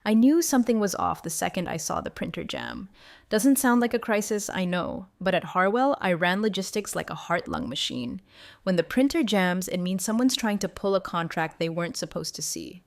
I knew something was off the second I saw the printer jam. Doesn't sound like a crisis, I know, but at Harwell, I ran logistics like a heart-lung machine. When the printer jams, it means someone's trying to pull a contract they weren't supposed to see.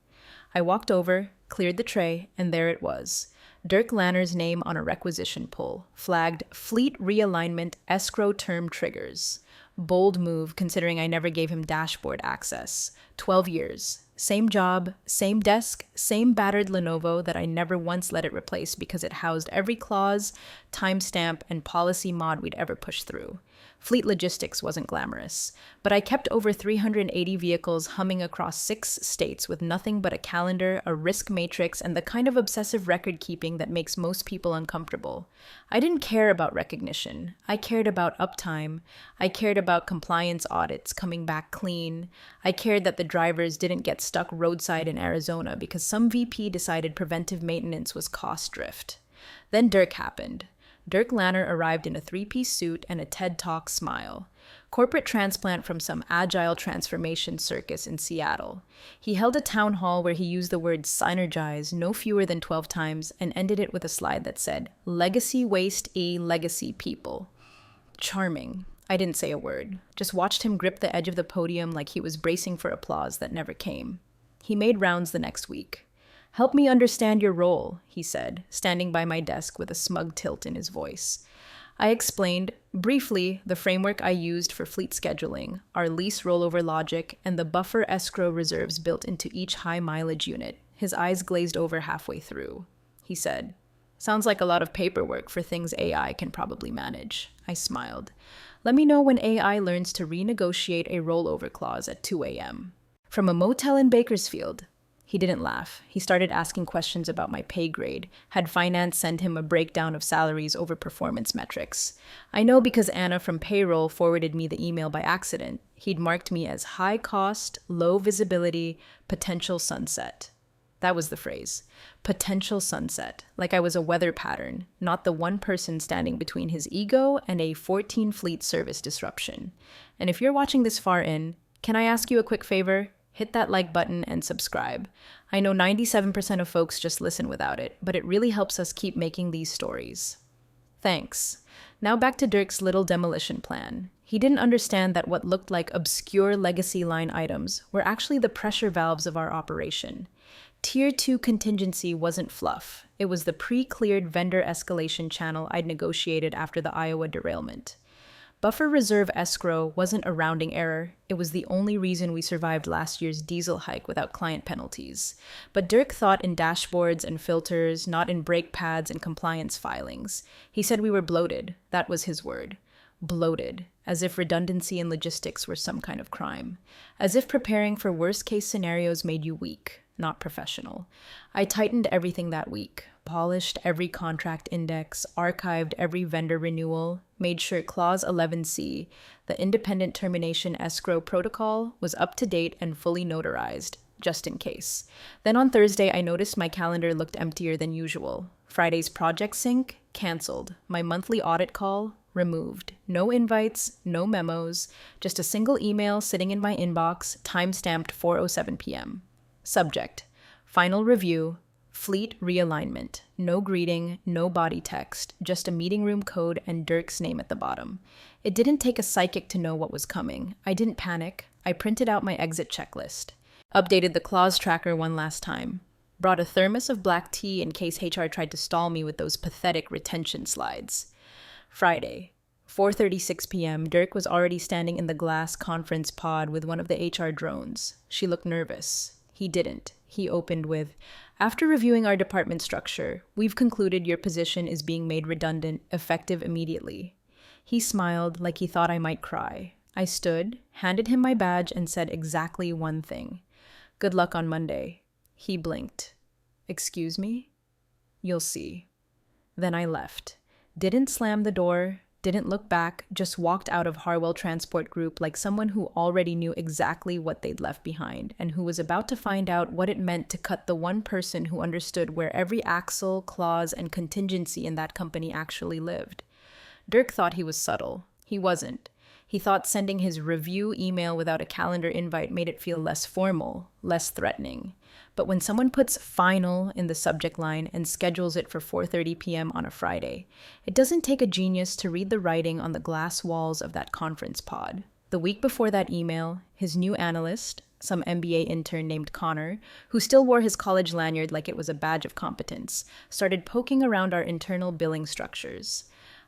I walked over, cleared the tray, and there it was. Dirk Lanner's name on a requisition pull, flagged Fleet Realignment Escrow Term Triggers. Bold move considering I never gave him dashboard access. 12 years. Same job, same desk, same battered Lenovo that I never once let it replace because it housed every clause, timestamp, and policy mod we'd ever pushed through. Fleet logistics wasn't glamorous, but I kept over 380 vehicles humming across 6 states with nothing but a calendar, a risk matrix, and the kind of obsessive record keeping that makes most people uncomfortable. I didn't care about recognition. I cared about uptime. I cared about compliance audits coming back clean. I cared that the drivers didn't get stuck roadside in Arizona because some VP decided preventive maintenance was cost drift. Then Dirk happened. Dirk Lanner arrived in a 3-piece suit and a TED Talk smile. Corporate transplant from some agile transformation circus in Seattle. He held a town hall where he used the word synergize no fewer than 12 times and ended it with a slide that said, Legacy Waste Legacy People. Charming. I didn't say a word. Just watched him grip the edge of the podium like he was bracing for applause that never came. He made rounds the next week. Help me understand your role, he said, standing by my desk with a smug tilt in his voice. I explained, briefly, the framework I used for fleet scheduling, our lease rollover logic, and the buffer escrow reserves built into each high-mileage unit. His eyes glazed over halfway through. He said, Sounds like a lot of paperwork for things AI can probably manage. I smiled. Let me know when AI learns to renegotiate a rollover clause at 2 a.m. From a motel in Bakersfield. He didn't laugh. He started asking questions about my pay grade. Had finance send him a breakdown of salaries over performance metrics? I know because Anna from payroll forwarded me the email by accident. He'd marked me as high cost, low visibility, potential sunset. That was the phrase. Potential sunset. Like I was a weather pattern, not the one person standing between his ego and a 14 fleet service disruption. And if you're watching this far in, can I ask you a quick favor? Hit that like button and subscribe. I know 97% of folks just listen without it, but it really helps us keep making these stories. Thanks. Now back to Dirk's little demolition plan. He didn't understand that what looked like obscure legacy line items were actually the pressure valves of our operation. Tier 2 contingency wasn't fluff. It was the pre-cleared vendor escalation channel I'd negotiated after the Iowa derailment. Buffer reserve escrow wasn't a rounding error. It was the only reason we survived last year's diesel hike without client penalties. But Dirk thought in dashboards and filters, not in brake pads and compliance filings. He said we were bloated. That was his word. Bloated, as if redundancy in logistics were some kind of crime. As if preparing for worst-case scenarios made you weak, not professional. I tightened everything that week. Polished every contract index, archived every vendor renewal, made sure Clause 11C, the independent termination escrow protocol, was up to date and fully notarized, just in case. Then on Thursday, I noticed my calendar looked emptier than usual. Friday's project sync, canceled. My monthly audit call, removed. No invites, no memos, just a single email sitting in my inbox, time-stamped 4:07 p.m. Subject, final review, fleet realignment. No greeting, no body text, just a meeting room code and Dirk's name at the bottom. It didn't take a psychic to know what was coming. I didn't panic. I printed out my exit checklist. Updated the clause tracker one last time. Brought a thermos of black tea in case HR tried to stall me with those pathetic retention slides. Friday, 4:36 p.m., Dirk was already standing in the glass conference pod with one of the HR drones. She looked nervous. He didn't. He opened with, After reviewing our department structure, we've concluded your position is being made redundant, effective immediately. He smiled like he thought I might cry. I stood, handed him my badge, and said exactly one thing. Good luck on Monday. He blinked. Excuse me? You'll see. Then I left. Didn't slam the door, didn't look back, just walked out of Harwell Transport Group like someone who already knew exactly what they'd left behind and who was about to find out what it meant to cut the one person who understood where every axle, clause, and contingency in that company actually lived. Dirk thought he was subtle. He wasn't. He thought sending his review email without a calendar invite made it feel less formal, less threatening. But when someone puts final in the subject line and schedules it for 4:30 p.m. on a Friday, it doesn't take a genius to read the writing on the glass walls of that conference pod. The week before that email, his new analyst, some MBA intern named Connor, who still wore his college lanyard like it was a badge of competence, started poking around our internal billing structures.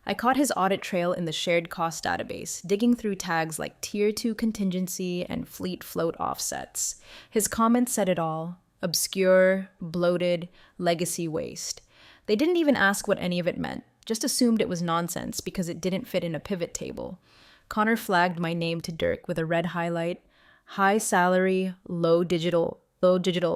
I caught his audit trail in the shared cost database, digging through tags like Tier 2 contingency and fleet float offsets. His comments said it all: obscure, bloated, legacy waste. They didn't even ask what any of it meant, just assumed it was nonsense because it didn't fit in a pivot table. Connor flagged my name to Dirk with a red highlight: high salary, low digital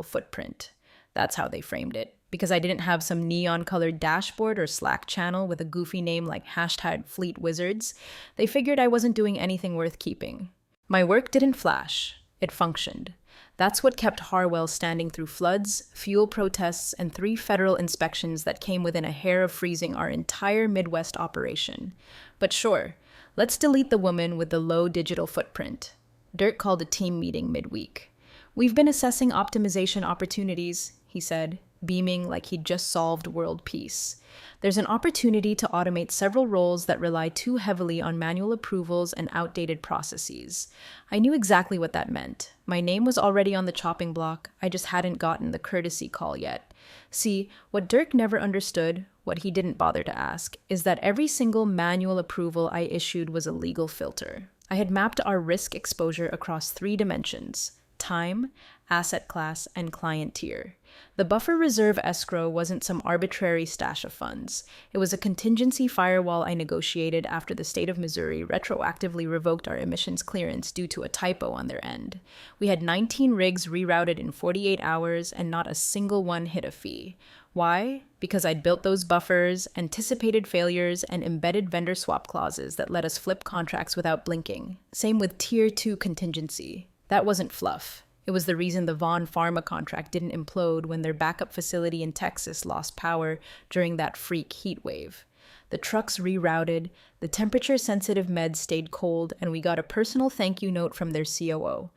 footprint. That's how they framed it. Because I didn't have some neon-colored dashboard or Slack channel with a goofy name like #FleetWizards, they figured I wasn't doing anything worth keeping. My work didn't flash. It functioned. That's what kept Harwell standing through floods, fuel protests, and 3 federal inspections that came within a hair of freezing our entire Midwest operation. But sure, let's delete the woman with the low digital footprint. Dirk called a team meeting midweek. "We've been assessing optimization opportunities," he said, beaming like he'd just solved world peace. "There's an opportunity to automate several roles that rely too heavily on manual approvals and outdated processes." I knew exactly what that meant. My name was already on the chopping block. I just hadn't gotten the courtesy call yet. See, what Dirk never understood, what he didn't bother to ask, is that every single manual approval I issued was a legal filter. I had mapped our risk exposure across 3 dimensions: time, asset class, and client tier. The buffer reserve escrow wasn't some arbitrary stash of funds. It was a contingency firewall I negotiated after the state of Missouri retroactively revoked our emissions clearance due to a typo on their end. We had 19 rigs rerouted in 48 hours, and not a single one hit a fee. Why? Because I'd built those buffers, anticipated failures, and embedded vendor swap clauses that let us flip contracts without blinking. Same with Tier 2 contingency. That wasn't fluff. It was the reason the Vaughn Pharma contract didn't implode when their backup facility in Texas lost power during that freak heat wave. The trucks rerouted, the temperature-sensitive meds stayed cold, and we got a personal thank you note from their COO.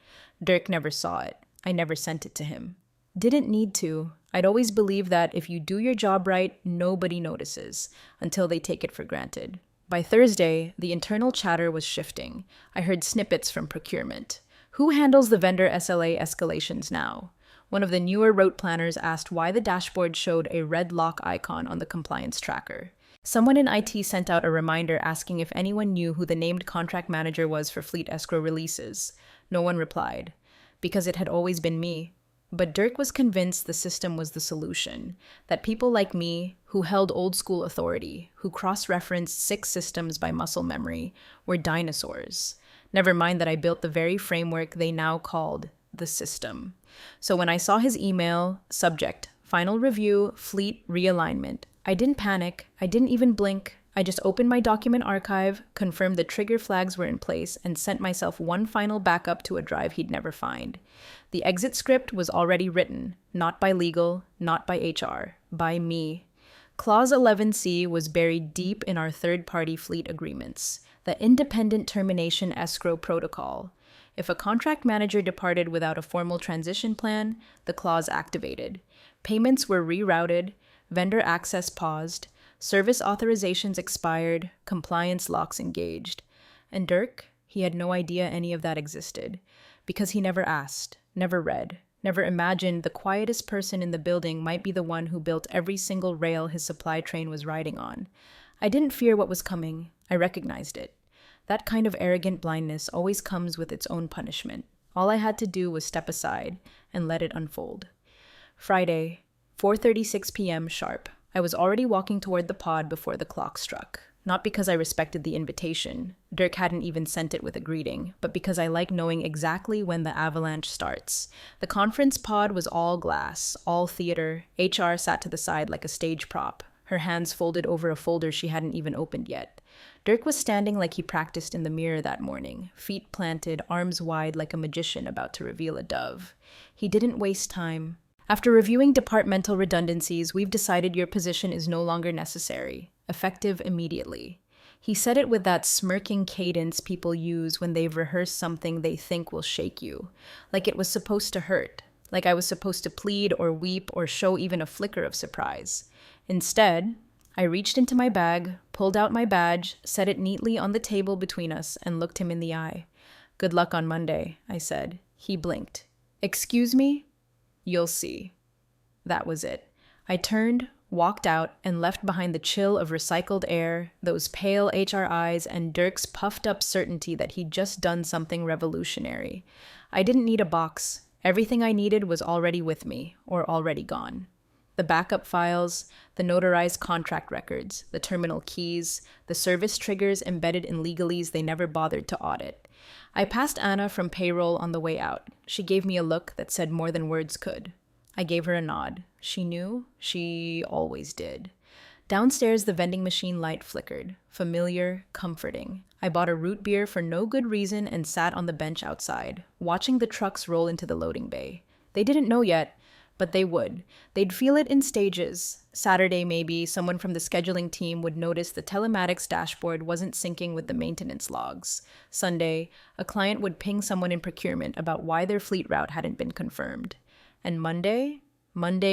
Dirk never saw it. I never sent it to him. Didn't need to. I'd always believed that if you do your job right, nobody notices, until they take it for granted. By Thursday, the internal chatter was shifting. I heard snippets from procurement. Who handles the vendor SLA escalations now? One of the newer route planners asked why the dashboard showed a red lock icon on the compliance tracker. Someone in IT sent out a reminder asking if anyone knew who the named contract manager was for fleet escrow releases. No one replied, because it had always been me. But Dirk was convinced the system was the solution, that people like me, who held old-school authority, who cross-referenced 6 systems by muscle memory, were dinosaurs. Never mind that I built the very framework they now called the system. So when I saw his email, subject, final review, fleet realignment, I didn't panic, I didn't even blink. I just opened my document archive, confirmed the trigger flags were in place, and sent myself one final backup to a drive he'd never find. The exit script was already written, not by legal, not by HR, by me. Clause 11C was buried deep in our third-party fleet agreements, the independent termination escrow protocol. If a contract manager departed without a formal transition plan, the clause activated. Payments were rerouted, vendor access paused, service authorizations expired, compliance locks engaged. And Dirk, he had no idea any of that existed, because he never asked, never read, never imagined the quietest person in the building might be the one who built every single rail his supply train was riding on. I didn't fear what was coming. I recognized it. That kind of arrogant blindness always comes with its own punishment. All I had to do was step aside and let it unfold. Friday, 4:36 p.m. sharp. I was already walking toward the pod before the clock struck. Not because I respected the invitation. Dirk hadn't even sent it with a greeting, but because I like knowing exactly when the avalanche starts. The conference pod was all glass, all theater. HR sat to the side like a stage prop, her hands folded over a folder she hadn't even opened yet. Dirk was standing like he practiced in the mirror that morning, feet planted, arms wide like a magician about to reveal a dove. He didn't waste time. After reviewing departmental redundancies, we've decided your position is no longer necessary. Effective immediately. He said it with that smirking cadence people use when they've rehearsed something they think will shake you, like it was supposed to hurt, like I was supposed to plead or weep or show even a flicker of surprise. Instead, I reached into my bag, pulled out my badge, set it neatly on the table between us, and looked him in the eye. "Good luck on Monday," I said. He blinked. "Excuse me?" "You'll see." That was it. I turned, walked out, and left behind the chill of recycled air, those pale HR eyes, and Dirk's puffed up certainty that he'd just done something revolutionary. I didn't need a box. Everything I needed was already with me, or already gone. The backup files, the notarized contract records, the terminal keys, the service triggers embedded in legalese they never bothered to audit. I passed Anna from payroll on the way out. She gave me a look that said more than words could. I gave her a nod. She knew. She always did. Downstairs, the vending machine light flickered. Familiar, comforting. I bought a root beer for no good reason and sat on the bench outside, watching the trucks roll into the loading bay. They didn't know yet, but they would. They'd feel it in stages. Saturday, maybe, someone from the scheduling team would notice the telematics dashboard wasn't syncing with the maintenance logs. Sunday, a client would ping someone in procurement about why their fleet route hadn't been confirmed. And Monday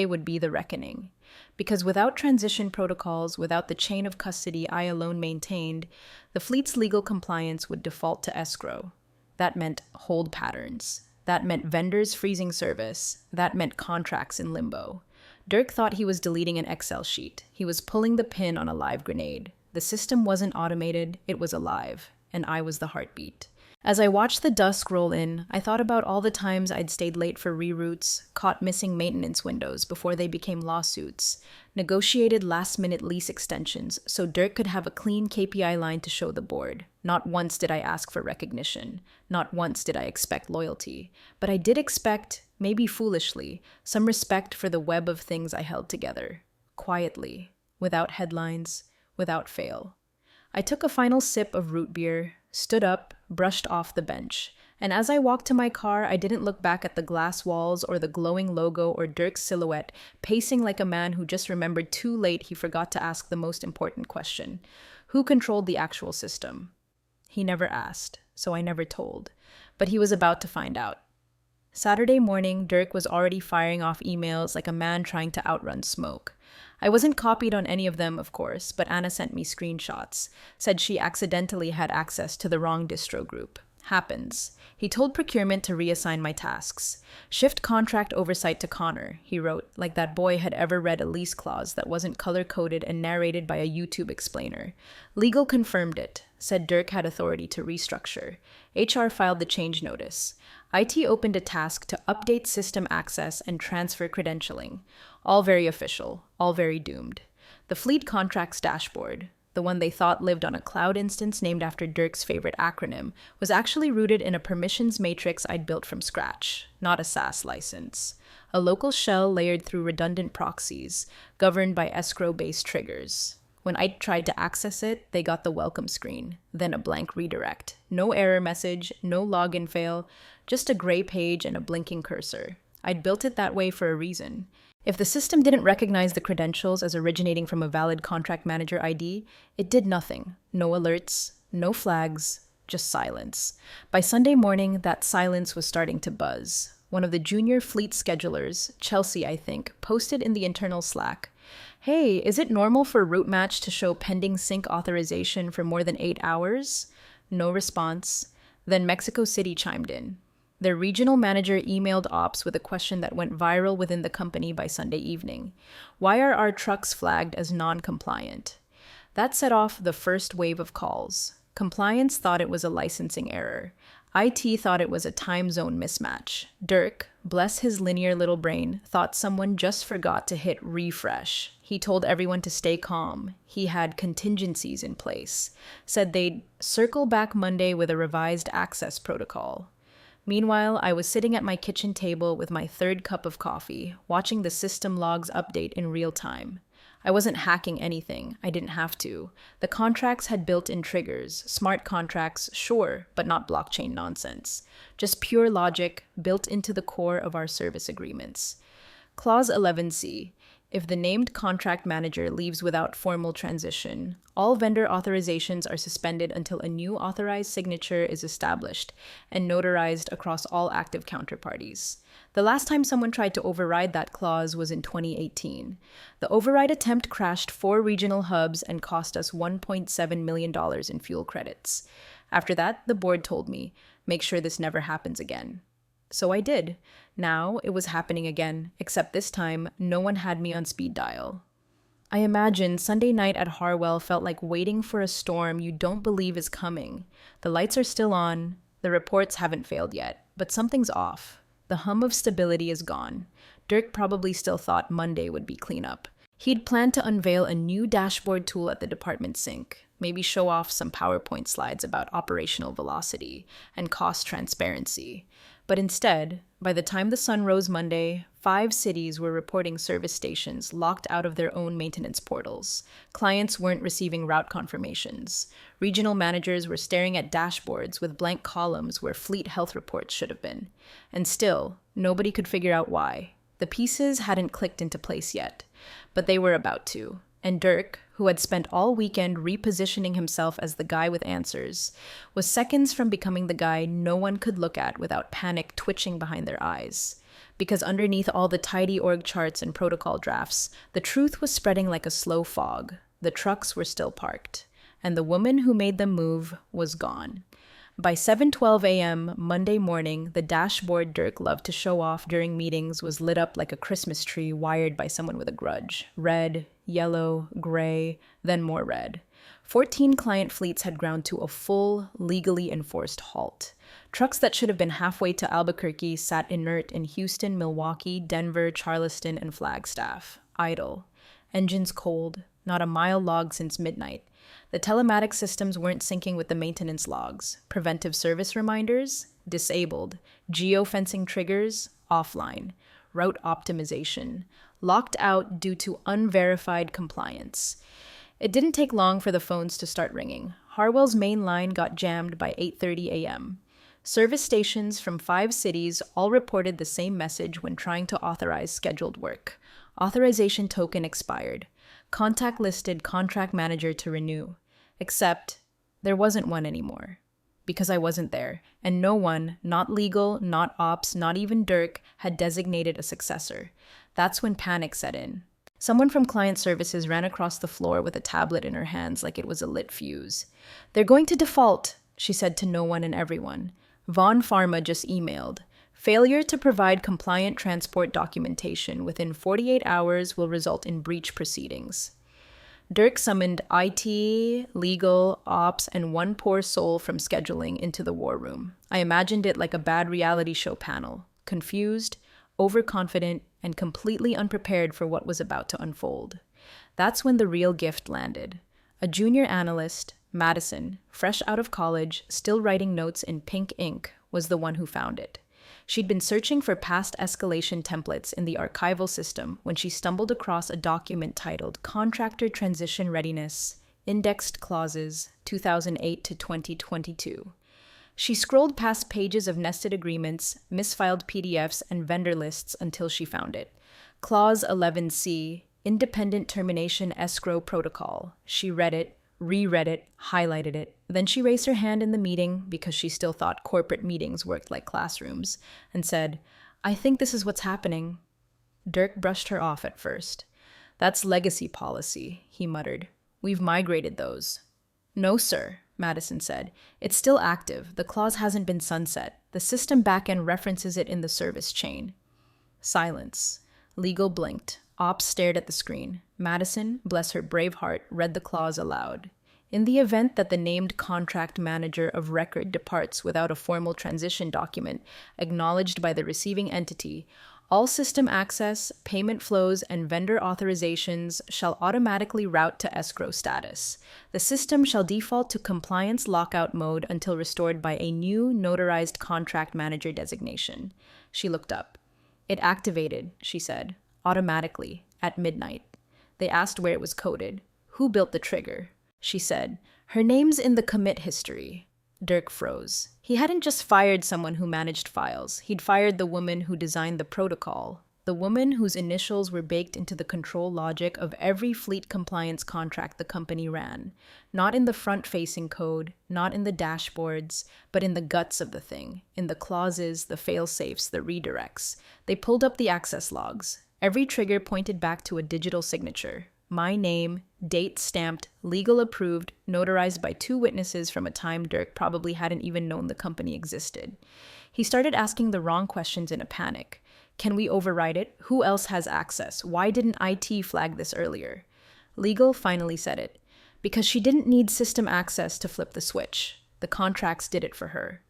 would be the reckoning. Because without transition protocols, without the chain of custody I alone maintained, the fleet's legal compliance would default to escrow. That meant hold patterns. That meant vendors freezing service. That meant contracts in limbo. Dirk thought he was deleting an Excel sheet. He was pulling the pin on a live grenade. The system wasn't automated, it was alive, and I was the heartbeat. As I watched the dusk roll in, I thought about all the times I'd stayed late for reroutes, caught missing maintenance windows before they became lawsuits, negotiated last-minute lease extensions so Dirk could have a clean KPI line to show the board. Not once did I ask for recognition. Not once did I expect loyalty. But I did expect, maybe foolishly, some respect for the web of things I held together. Quietly, without headlines, without fail. I took a final sip of root beer, stood up, brushed off the bench, and as I walked to my car, I didn't look back at the glass walls or the glowing logo or Dirk's silhouette, pacing like a man who just remembered too late he forgot to ask the most important question. Who controlled the actual system? He never asked, so I never told, but he was about to find out. Saturday morning, Dirk was already firing off emails like a man trying to outrun smoke. I wasn't copied on any of them, of course, but Anna sent me screenshots. Said she accidentally had access to the wrong distro group. Happens. He told procurement to reassign my tasks. Shift contract oversight to Connor, he wrote, like that boy had ever read a lease clause that wasn't color-coded and narrated by a YouTube explainer. Legal confirmed it. Said Dirk had authority to restructure. HR filed the change notice. IT opened a task to update system access and transfer credentialing. All very official, all very doomed. The fleet contracts dashboard, the one they thought lived on a cloud instance named after Dirk's favorite acronym, was actually rooted in a permissions matrix I'd built from scratch, not a SaaS license. A local shell layered through redundant proxies, governed by escrow-based triggers. When I tried to access it, they got the welcome screen, then a blank redirect. No error message, no login fail, just a gray page and a blinking cursor. I'd built it that way for a reason. If the system didn't recognize the credentials as originating from a valid contract manager ID, it did nothing. No alerts, no flags, just silence. By Sunday morning, that silence was starting to buzz. One of the junior fleet schedulers, Chelsea, I think, posted in the internal Slack, "Hey, is it normal for route match to show pending sync authorization for more than 8 hours?" No response. Then Mexico City chimed in. Their regional manager emailed ops with a question that went viral within the company by Sunday evening. Why are our trucks flagged as non-compliant? That set off the first wave of calls. Compliance thought it was a licensing error. IT thought it was a time zone mismatch. Dirk, bless his linear little brain, thought someone just forgot to hit refresh. He told everyone to stay calm. He had contingencies in place. Said they'd circle back Monday with a revised access protocol. Meanwhile, I was sitting at my kitchen table with my third cup of coffee, watching the system logs update in real time. I wasn't hacking anything. I didn't have to. The contracts had built-in triggers. Smart contracts, sure, but not blockchain nonsense. Just pure logic built into the core of our service agreements. Clause 11C. If the named contract manager leaves without formal transition, all vendor authorizations are suspended until a new authorized signature is established and notarized across all active counterparties. The last time someone tried to override that clause was in 2018. The override attempt crashed 4 regional hubs and cost us $1.7 million in fuel credits. After that, the board told me, make sure this never happens again. So I did. Now it was happening again, except this time, no one had me on speed dial. I imagine Sunday night at Harwell felt like waiting for a storm you don't believe is coming. The lights are still on, the reports haven't failed yet, but something's off. The hum of stability is gone. Dirk probably still thought Monday would be cleanup. He'd planned to unveil a new dashboard tool at the department sink, maybe show off some PowerPoint slides about operational velocity and cost transparency. But instead, by the time the sun rose Monday, 5 cities were reporting service stations locked out of their own maintenance portals. Clients weren't receiving route confirmations. Regional managers were staring at dashboards with blank columns where fleet health reports should have been. And still, nobody could figure out why. The pieces hadn't clicked into place yet, but they were about to. And Dirk, who had spent all weekend repositioning himself as the guy with answers, was seconds from becoming the guy no one could look at without panic twitching behind their eyes. Because underneath all the tidy org charts and protocol drafts, the truth was spreading like a slow fog. The trucks were still parked, and the woman who made them move was gone. By 7:12 a.m. Monday morning, the dashboard Dirk loved to show off during meetings was lit up like a Christmas tree wired by someone with a grudge. Red, yellow, gray, then more red. 14 client fleets had ground to a full, legally enforced halt. Trucks that should have been halfway to Albuquerque sat inert in Houston, Milwaukee, Denver, Charleston, and Flagstaff, idle. Engines cold, not a mile logged since midnight. The telematics systems weren't syncing with the maintenance logs. Preventive service reminders, disabled. Geofencing triggers, offline. Route optimization, locked out due to unverified compliance. It didn't take long for the phones to start ringing. Harwell's main line got jammed by 8:30 a.m. Service stations from 5 cities all reported the same message when trying to authorize scheduled work. Authorization token expired. Contact listed contract manager to renew. Except there wasn't one anymore. Because I wasn't there, and no one, not legal, not ops, not even Dirk, had designated a successor. That's when panic set in. Someone from client services ran across the floor with a tablet in her hands like it was a lit fuse. "They're going to default," she said to no one and everyone. Vaughn Pharma just emailed. "Failure to provide compliant transport documentation within 48 hours will result in breach proceedings." Dirk summoned IT, legal, ops, and one poor soul from scheduling into the war room. I imagined it like a bad reality show panel, confused, overconfident, and completely unprepared for what was about to unfold. That's when the real gift landed. A junior analyst, Madison, fresh out of college, still writing notes in pink ink, was the one who found it. She'd been searching for past escalation templates in the archival system when she stumbled across a document titled Contractor Transition Readiness, Indexed Clauses, 2008 to 2022. She scrolled past pages of nested agreements, misfiled PDFs, and vendor lists until she found it. Clause 11C, Independent Termination Escrow Protocol. She read it, reread it, highlighted it. Then she raised her hand in the meeting, because she still thought corporate meetings worked like classrooms, and said, "I think this is what's happening." Dirk brushed her off at first. "That's legacy policy," he muttered. "We've migrated those." "No, sir," Madison said. "It's still active. The clause hasn't been sunset. The system backend references it in the service chain." Silence. Legal blinked. Ops stared at the screen. Madison, bless her brave heart, read the clause aloud. In the event that the named contract manager of record departs without a formal transition document acknowledged by the receiving entity, all system access, payment flows, and vendor authorizations shall automatically route to escrow status. The system shall default to compliance lockout mode until restored by a new notarized contract manager designation. She looked up. "It activated," she said, "automatically, at midnight." They asked where it was coded. "Who built the trigger?" She said, "Her name's in the commit history." Dirk froze. He hadn't just fired someone who managed files. He'd fired the woman who designed the protocol. the woman whose initials were baked into the control logic of every fleet compliance contract the company ran, not in the front-facing code, not in the dashboards, but in the guts of the thing, in the clauses, the fail-safes, the redirects. They pulled up the access logs. Every trigger pointed back to a digital signature. My name, date stamped, legal approved, notarized by 2 witnesses from a time Dirk probably hadn't even known the company existed. He started asking the wrong questions in a panic. Can we override it? Who else has access? Why didn't IT flag this earlier? Legal finally said it. Because she didn't need system access to flip the switch. The contracts did it for her.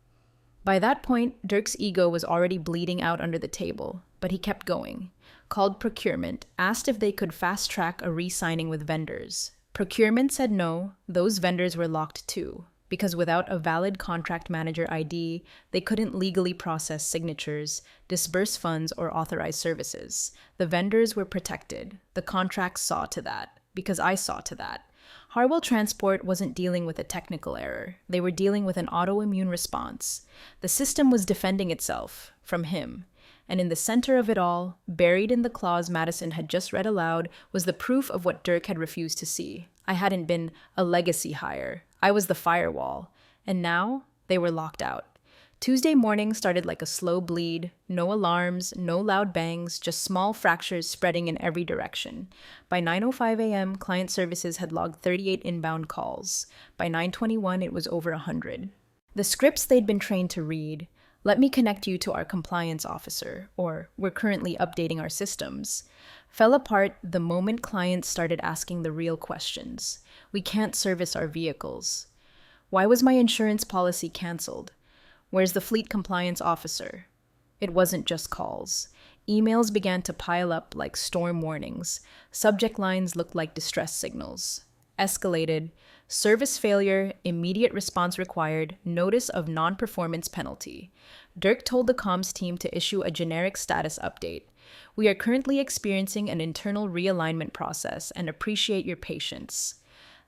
By that point, Dirk's ego was already bleeding out under the table, but he kept going. Called procurement, asked if they could fast-track a re-signing with vendors. Procurement said no, those vendors were locked too, because without a valid contract manager ID, they couldn't legally process signatures, disburse funds, or authorize services. The vendors were protected. The contracts saw to that, because I saw to that. Harwell Transport wasn't dealing with a technical error. They were dealing with an autoimmune response. The system was defending itself from him. And in the center of it all, buried in the clause Madison had just read aloud, was the proof of what Dirk had refused to see. I hadn't been a legacy hire. I was the firewall. And now, they were locked out. Tuesday morning started like a slow bleed. No alarms, no loud bangs, just small fractures spreading in every direction. By 9:05 a.m., client services had logged 38 inbound calls. By 9:21, it was over 100. The scripts they'd been trained to read, "Let me connect you to our compliance officer," or "We're currently updating our systems," fell apart the moment clients started asking the real questions. We can't service our vehicles. Why was my insurance policy canceled? Where's the fleet compliance officer? It wasn't just calls. Emails began to pile up like storm warnings. Subject lines looked like distress signals. Escalated. Service failure, immediate response required, notice of non-performance penalty. Dirk told the comms team to issue a generic status update. We are currently experiencing an internal realignment process and appreciate your patience.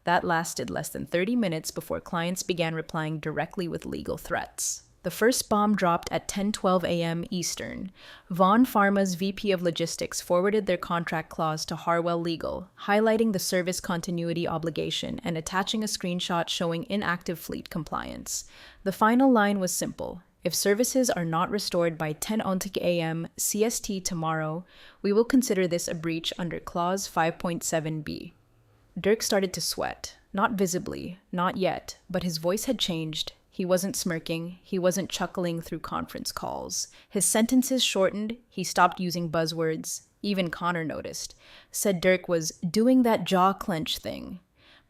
That lasted less than 30 minutes before clients began replying directly with legal threats. The first bomb dropped at 10:12 a.m. Eastern. Vaughn Pharma's VP of Logistics forwarded their contract clause to Harwell Legal, highlighting the service continuity obligation and attaching a screenshot showing inactive fleet compliance. The final line was simple. If services are not restored by 10 a.m. CST tomorrow, we will consider this a breach under Clause 5.7b. Dirk started to sweat. Not visibly, not yet, but his voice had changed. He wasn't smirking. He wasn't chuckling through conference calls. His sentences shortened. He stopped using buzzwords. Even Connor noticed. Said Dirk was doing that jaw clench thing.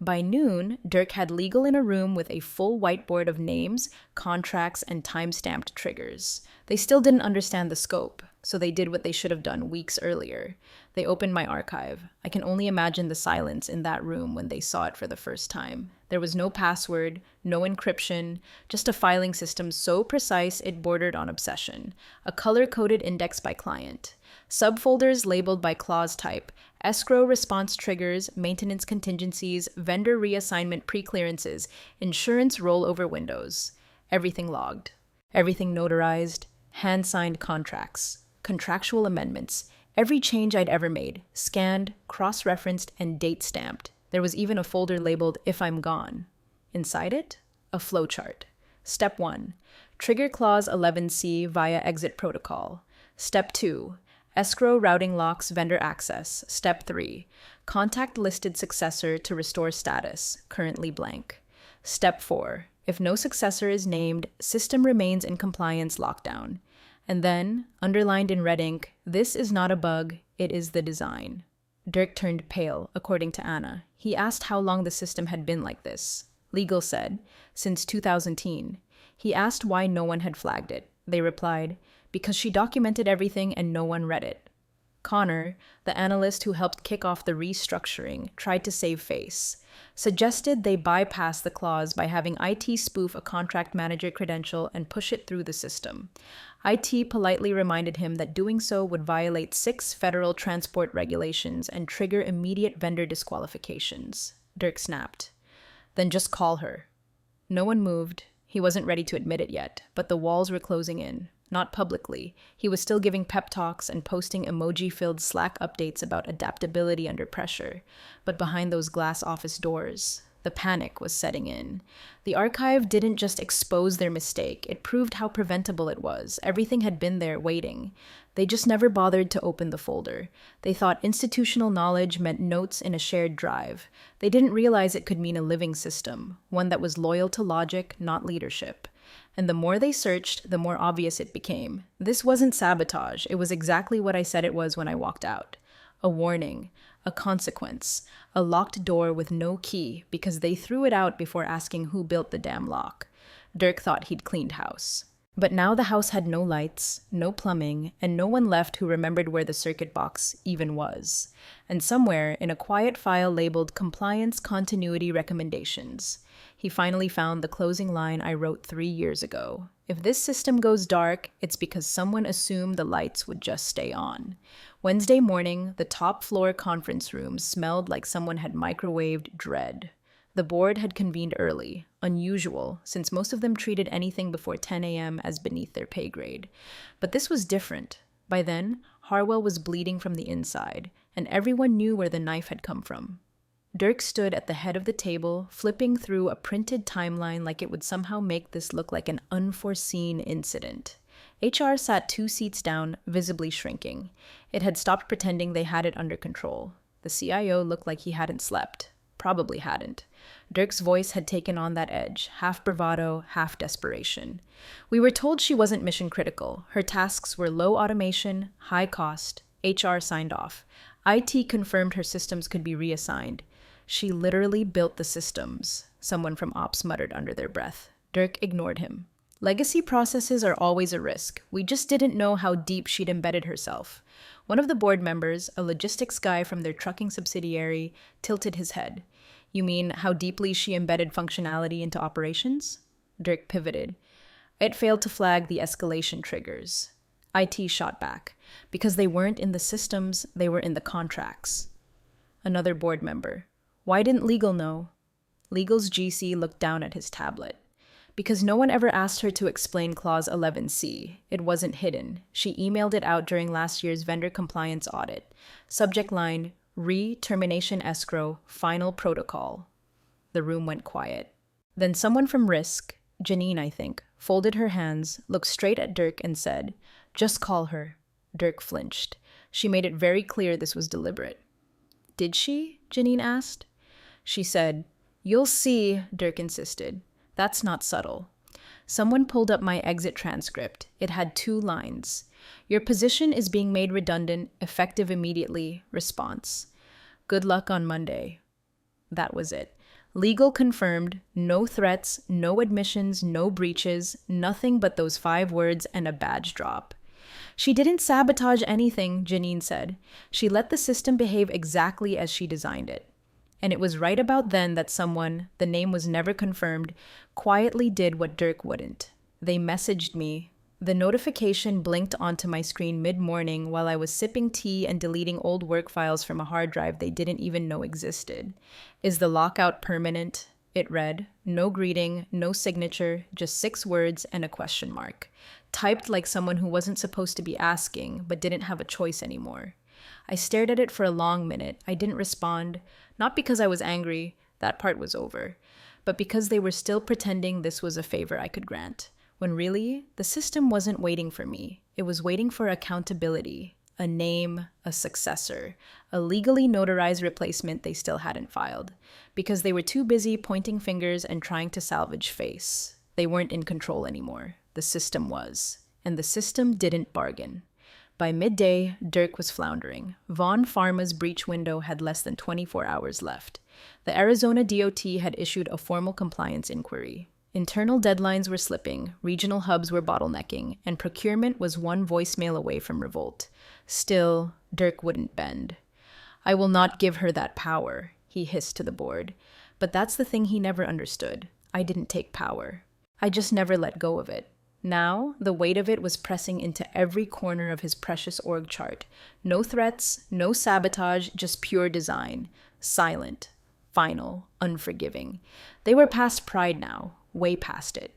By noon, Dirk had legal in a room with a full whiteboard of names, contracts, and time-stamped triggers. They still didn't understand the scope, so they did what they should have done weeks earlier. They opened my archive. I can only imagine the silence in that room when they saw it for the first time. There was no password, no encryption, just a filing system so precise it bordered on obsession. A color-coded index by client. Subfolders labeled by clause type. Escrow response triggers, maintenance contingencies, vendor reassignment preclearances, insurance rollover windows. Everything logged. Everything notarized. Hand-signed contracts. Contractual amendments. Every change I'd ever made. Scanned, cross-referenced, and date-stamped. There was even a folder labeled "If I'm Gone." Inside it, a flowchart. Step 1. Trigger Clause 11C via Exit Protocol. Step 2. Escrow routing locks vendor access. Step 3. Contact listed successor to restore status, currently blank. Step 4. If no successor is named, system remains in compliance lockdown. And then, underlined in red ink, this is not a bug, it is the design. Dirk turned pale, according to Anna. He asked how long the system had been like this. Legal said, since 2010. He asked why no one had flagged it. They replied, because she documented everything and no one read it. Connor, the analyst who helped kick off the restructuring, tried to save face. Suggested they bypass the clause by having IT spoof a contract manager credential and push it through the system. IT politely reminded him that doing so would violate 6 federal transport regulations and trigger immediate vendor disqualifications. Dirk snapped. Then just call her. No one moved. He wasn't ready to admit it yet, but the walls were closing in. Not publicly. He was still giving pep talks and posting emoji-filled Slack updates about adaptability under pressure. But behind those glass office doors, the panic was setting in. The archive didn't just expose their mistake, it proved how preventable it was. Everything had been there waiting. They just never bothered to open the folder. They thought institutional knowledge meant notes in a shared drive. They didn't realize it could mean a living system, one that was loyal to logic, not leadership. And the more they searched, the more obvious it became. This wasn't sabotage. It was exactly what I said it was when I walked out. A warning, a consequence, a locked door with no key because they threw it out before asking who built the damn lock. Dirk thought he'd cleaned house. But now the house had no lights, no plumbing, and no one left who remembered where the circuit box even was. And somewhere, in a quiet file labeled Compliance Continuity Recommendations, he finally found the closing line I wrote 3 years ago. If this system goes dark, it's because someone assumed the lights would just stay on. Wednesday morning, the top floor conference room smelled like someone had microwaved dread. The board had convened early, unusual, since most of them treated anything before 10 a.m. as beneath their pay grade. But this was different. By then, Harwell was bleeding from the inside, and everyone knew where the knife had come from. Dirk stood at the head of the table, flipping through a printed timeline like it would somehow make this look like an unforeseen incident. HR sat 2 seats down, visibly shrinking. It had stopped pretending they had it under control. The CIO looked like he hadn't slept. Probably hadn't. Dirk's voice had taken on that edge, half bravado, half desperation. We were told she wasn't mission critical. Her tasks were low automation, high cost. HR signed off. IT confirmed her systems could be reassigned. She literally built the systems, someone from Ops muttered under their breath. Dirk ignored him. Legacy processes are always a risk. We just didn't know how deep she'd embedded herself. One of the board members, a logistics guy from their trucking subsidiary, tilted his head. You mean how deeply she embedded functionality into operations? Dirk pivoted. It failed to flag the escalation triggers. IT shot back. Because they weren't in the systems, they were in the contracts. Another board member. Why didn't legal know? Legal's GC looked down at his tablet. Because no one ever asked her to explain Clause 11C. It wasn't hidden. She emailed it out during last year's vendor compliance audit. Subject line, Termination escrow, final protocol. The room went quiet. Then someone from Risk, Janine I think, folded her hands, looked straight at Dirk and said, "Just call her." Dirk flinched. She made it very clear this was deliberate. "Did she?" Janine asked. She said, "You'll see," Dirk insisted. "That's not subtle." Someone pulled up my exit transcript. It had 2 lines. "Your position is being made redundant, effective immediately, response. Good luck on Monday." That was it. Legal confirmed, no threats, no admissions, no breaches, nothing but those 5 words and a badge drop. "She didn't sabotage anything," Janine said. "She let the system behave exactly as she designed it." And it was right about then that someone, the name was never confirmed, quietly did what Dirk wouldn't. They messaged me. The notification blinked onto my screen mid-morning while I was sipping tea and deleting old work files from a hard drive they didn't even know existed. "Is the lockout permanent?" It read. No greeting, no signature, just 6 words and a question mark. Typed like someone who wasn't supposed to be asking, but didn't have a choice anymore. I stared at it for a long minute. I didn't respond, not because I was angry, that part was over, but because they were still pretending this was a favor I could grant. When really, the system wasn't waiting for me. It was waiting for accountability, a name, a successor, a legally notarized replacement they still hadn't filed, because they were too busy pointing fingers and trying to salvage face. They weren't in control anymore. The system was. And the system didn't bargain. By midday, Dirk was floundering. Von Pharma's breach window had less than 24 hours left. The Arizona DOT had issued a formal compliance inquiry. Internal deadlines were slipping, regional hubs were bottlenecking, and procurement was 1 voicemail away from revolt. Still, Dirk wouldn't bend. "I will not give her that power," he hissed to the board. But that's the thing he never understood. I didn't take power. I just never let go of it. Now, the weight of it was pressing into every corner of his precious org chart. No threats, no sabotage, just pure design. Silent, final, unforgiving. They were past pride now, way past it.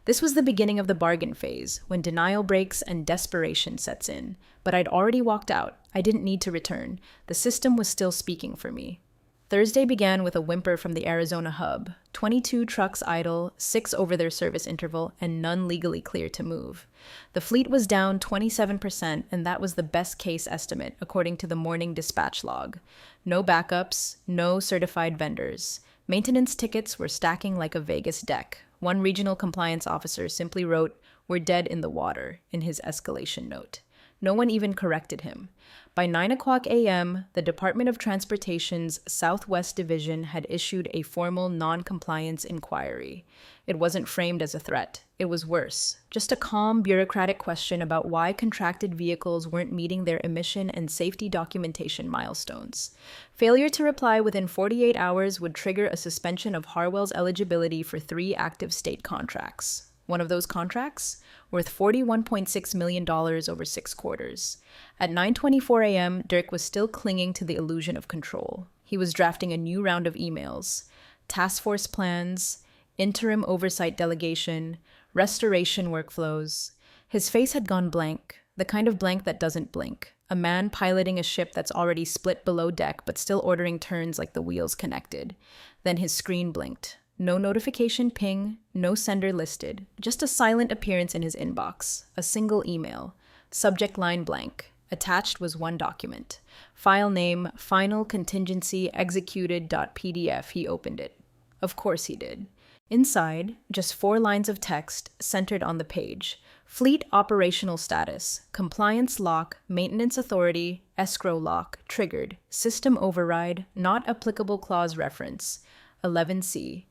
This was the beginning of the bargain phase, when denial breaks and desperation sets in. But I'd already walked out. I didn't need to return. The system was still speaking for me. Thursday began with a whimper from the Arizona hub. 22 trucks idle, 6 over their service interval, and none legally clear to move. The fleet was down 27%, and that was the best case estimate, according to the morning dispatch log. No backups, no certified vendors. Maintenance tickets were stacking like a Vegas deck. One regional compliance officer simply wrote, "We're dead in the water," in his escalation note. No one even corrected him. By 9 o'clock a.m., the Department of Transportation's Southwest Division had issued a formal non-compliance inquiry. It wasn't framed as a threat. It was worse. Just a calm, bureaucratic question about why contracted vehicles weren't meeting their emission and safety documentation milestones. Failure to reply within 48 hours would trigger a suspension of Harwell's eligibility for 3 active state contracts. One of those contracts, worth $41.6 million over 6 quarters. At 9:24 a.m., Dirk was still clinging to the illusion of control. He was drafting a new round of emails, task force plans, interim oversight delegation, restoration workflows. His face had gone blank, the kind of blank that doesn't blink. A man piloting a ship that's already split below deck but still ordering turns like the wheels connected. Then his screen blinked. No notification ping, no sender listed, just a silent appearance in his inbox, a single email, subject line blank. Attached was one document. File name, final contingency executed.pdf. He opened it. Of course he did. Inside, just 4 lines of text centered on the page. Fleet operational status, compliance lock, maintenance authority, escrow lock, triggered, system override, not applicable clause reference, 11C.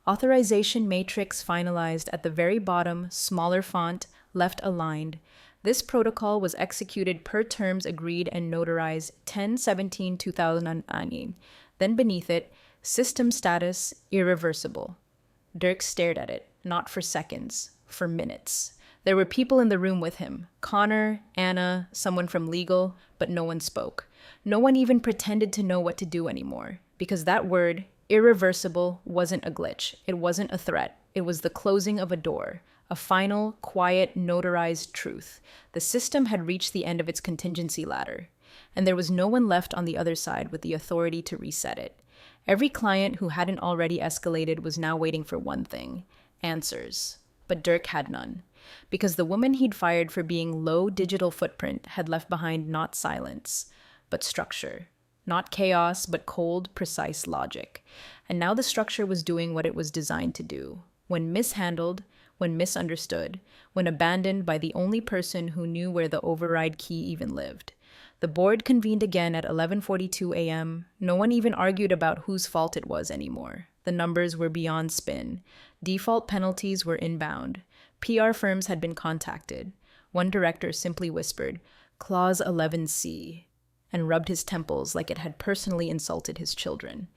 Authorization matrix finalized at the very bottom, smaller font, left aligned. This protocol was executed per terms agreed and notarized 10/17/2009. Then beneath it, system status irreversible. Dirk stared at it, not for seconds, for minutes. There were people in the room with him, Connor, Anna, someone from legal, but no one spoke. No one even pretended to know what to do anymore, because that word, irreversible, wasn't a glitch. It wasn't a threat. It was the closing of a door, a final, quiet, notarized truth. The system had reached the end of its contingency ladder, and there was no one left on the other side with the authority to reset it. Every client who hadn't already escalated was now waiting for one thing: answers. But Dirk had none, because the woman he'd fired for being low digital footprint had left behind not silence, but structure. Not chaos, but cold, precise logic. And now the structure was doing what it was designed to do. When mishandled, when misunderstood, when abandoned by the only person who knew where the override key even lived. The board convened again at 11:42 a.m. No one even argued about whose fault it was anymore. The numbers were beyond spin. Default penalties were inbound. PR firms had been contacted. One director simply whispered, "Clause 11C," and rubbed his temples like it had personally insulted his children.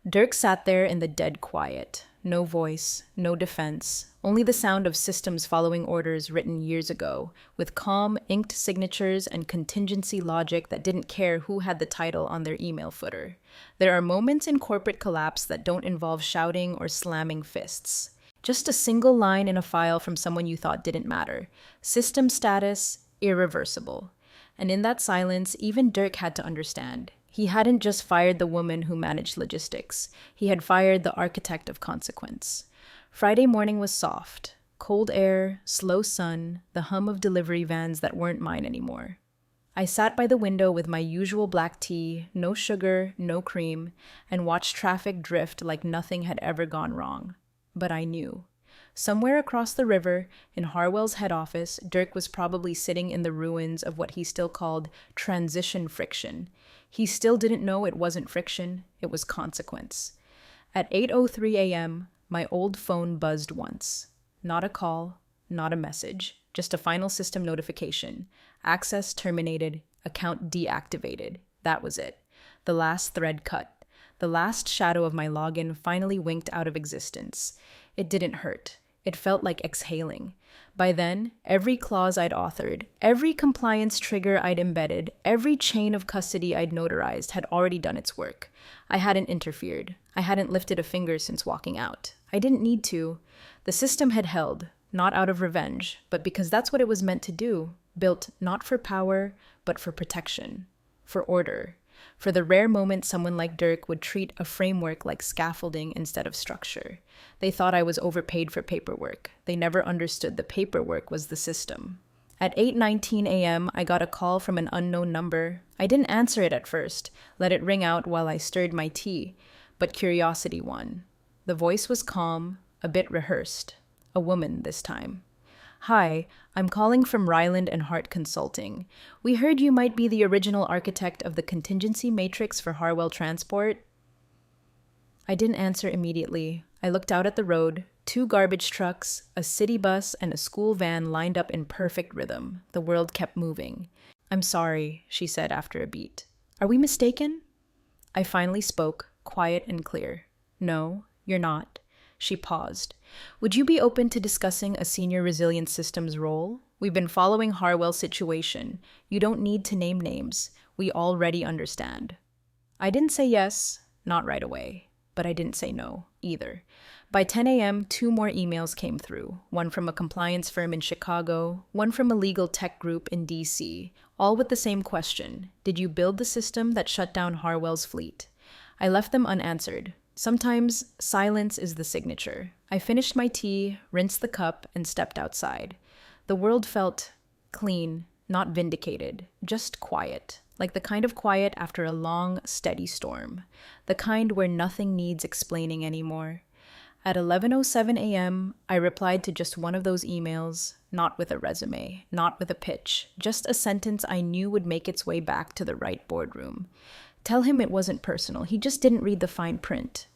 Dirk sat there in the dead quiet. No voice, no defense, only the sound of systems following orders written years ago, with calm, inked signatures and contingency logic that didn't care who had the title on their email footer. There are moments in corporate collapse that don't involve shouting or slamming fists. Just a single line in a file from someone you thought didn't matter. System status, irreversible. And in that silence, even Dirk had to understand. He hadn't just fired the woman who managed logistics. He had fired the architect of consequence. Friday morning was soft. Cold air, slow sun, the hum of delivery vans that weren't mine anymore. I sat by the window with my usual black tea, no sugar, no cream, and watched traffic drift like nothing had ever gone wrong. But I knew. Somewhere across the river, in Harwell's head office, Dirk was probably sitting in the ruins of what he still called transition friction. He still didn't know it wasn't friction, it was consequence. At 8:03 a.m., my old phone buzzed once. Not a call, not a message, just a final system notification. Access terminated, account deactivated. That was it. The last thread cut. The last shadow of my login finally winked out of existence. It didn't hurt. It felt like exhaling. By then, every clause I'd authored, every compliance trigger I'd embedded, every chain of custody I'd notarized had already done its work. I hadn't interfered. I hadn't lifted a finger since walking out. I didn't need to. The system had held. not out of revenge, but because that's what it was meant to do, built not for power, but for protection, for order, for the rare moment someone like Dirk would treat a framework like scaffolding instead of structure. They thought I was overpaid for paperwork. They never understood the paperwork was the system. At 8:19 a.m., I got a call from an unknown number. I didn't answer it at first, let it ring out while I stirred my tea, but curiosity won. The voice was calm, a bit rehearsed. A woman this time. "Hi, I'm calling from Ryland and Hart Consulting. We heard you might be the original architect of the contingency matrix for Harwell Transport." I didn't answer immediately. I looked out at the road. 2 garbage trucks, a city bus, and a school van lined up in perfect rhythm. The world kept moving. "I'm sorry," she said after a beat. "Are we mistaken?" I finally spoke, quiet and clear. "No, you're not." She paused. "Would you be open to discussing a senior resilience systems role? We've been following Harwell's situation. You don't need to name names. We already understand." I didn't say yes, not right away, but I didn't say no either. By 10 a.m., 2 more emails came through, one from a compliance firm in Chicago, one from a legal tech group in DC, all with the same question: did you build the system that shut down Harwell's fleet? I left them unanswered. Sometimes silence is the signature. I finished my tea, rinsed the cup, and stepped outside. The world felt clean, not vindicated, just quiet, like the kind of quiet after a long, steady storm, the kind where nothing needs explaining anymore. At 11:07 a.m., I replied to just one of those emails, not with a resume, not with a pitch, just a sentence I knew would make its way back to the right boardroom. Tell him it wasn't personal. He just didn't read the fine print.